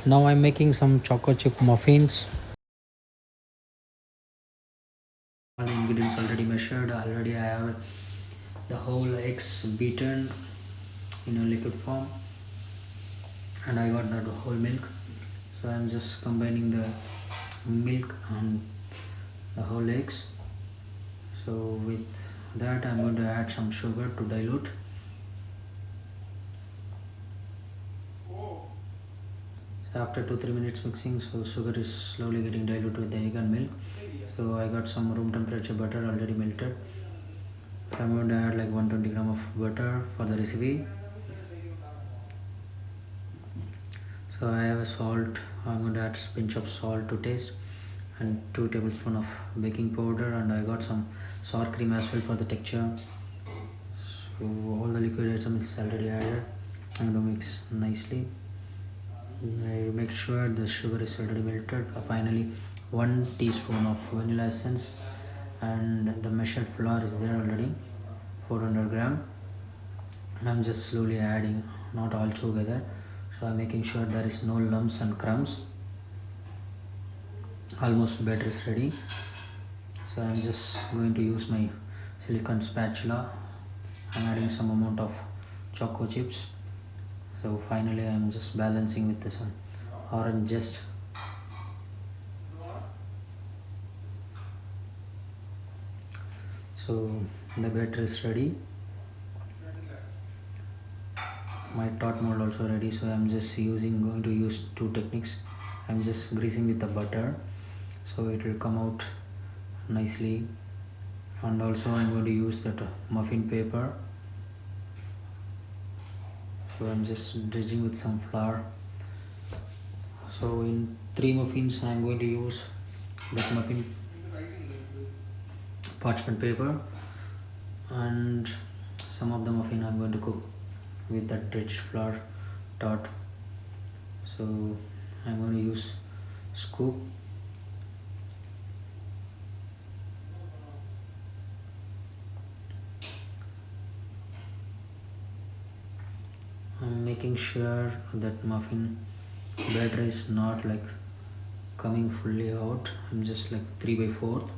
Now I'm making some choco chip muffins. All the ingredients already measured. Already I have the whole eggs beaten in a liquid form, and I got that whole milk. So I'm just combining the milk and the whole eggs. So with that I'm going to add some sugar to dilute. So after 2-3 minutes mixing, so sugar is slowly getting diluted with the egg and milk. So I got some room temperature butter already melted. So I'm going to add like 120 gram of butter for the recipe. So I have a salt. I'm going to add a pinch of salt to taste, and 2 tablespoons of baking powder, and I got some sour cream as well for the texture. So all the liquid items is already added. I'm going to mix nicely. I make sure the sugar is already melted. Finally 1 teaspoon of vanilla essence, and the measured flour is there already, 400 gram. I'm just slowly adding, not all together. So I'm making sure there is no lumps and crumbs. Almost batter is ready. So I'm just going to use my silicone spatula. I'm adding some amount of choco chips. So finally I'm just balancing with some orange zest. So the batter is ready. My tot mold also ready. So I'm just going to use 2 techniques. I'm just greasing with the butter, so it will come out nicely, and also I'm going to use that muffin paper. So I'm just dredging with some flour. So in 3 muffins I'm going to use that muffin parchment paper, and some of the muffin I'm going to cook with that dredged flour tot. So I'm going to use scoop. I'm making sure that muffin batter is not like coming fully out. I'm just like 3/4.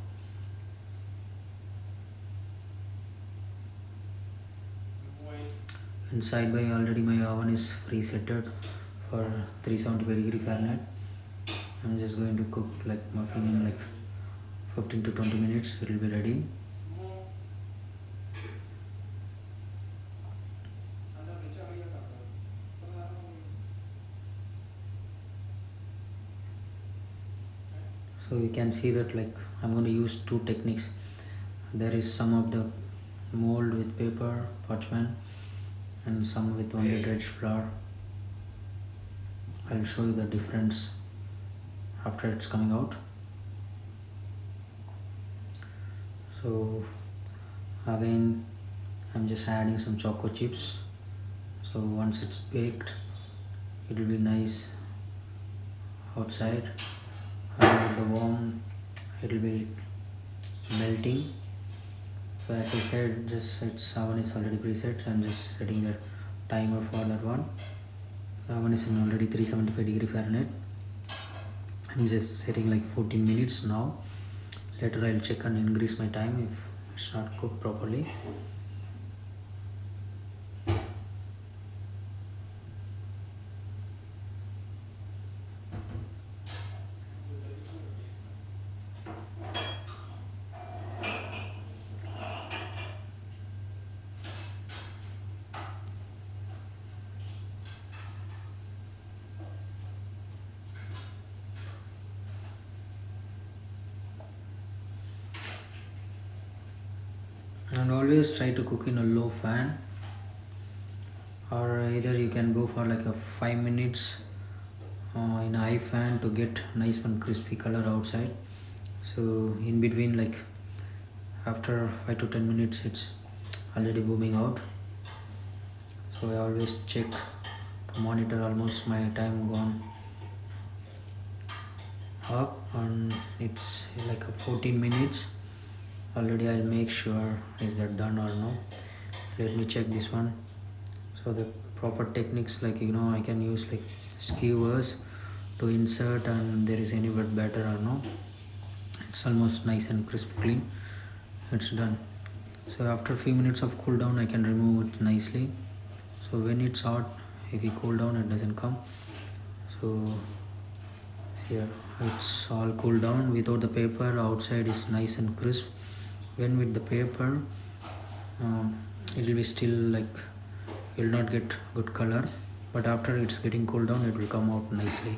Inside by already my oven is presetted for 375 Fahrenheit. I'm just going to cook like muffin in like 15 to 20 minutes. It will be ready. So you can see that like I'm going to use 2 techniques. There is some of the mold with paper parchment, and some with only dredged flour. I'll show you the difference after it's coming out. So again I'm just adding some choco chips. So once it's baked, it will be nice outside, and with the warm it will be melting. So as I said, just its oven is already preset, so I'm just setting the timer for that one. The oven is in already 375 Fahrenheit. I'm just setting like 14 minutes now. Later I'll check and increase my time if it's not cooked properly. And always try to cook in a low fan, or either you can go for like a 5 minutes in a high fan to get nice and crispy color outside. So in between, like after 5 to 10 minutes, it's already booming out. So I always check to monitor. Almost my time gone up, and it's like a 14 minutes already. I'll make sure is that done or no. Let me check this one. So the proper techniques, like I can use like skewers to insert and there is any wet batter or no. It's almost nice and crisp clean. It's done. So after few minutes of cool down I can remove it nicely. So when it's hot, if we cool down it doesn't come. So here it's all cooled down. Without the paper, outside is nice and crisp. When with the paper, it will be still like, it will not get good color, but after it's getting cooled down it will come out nicely.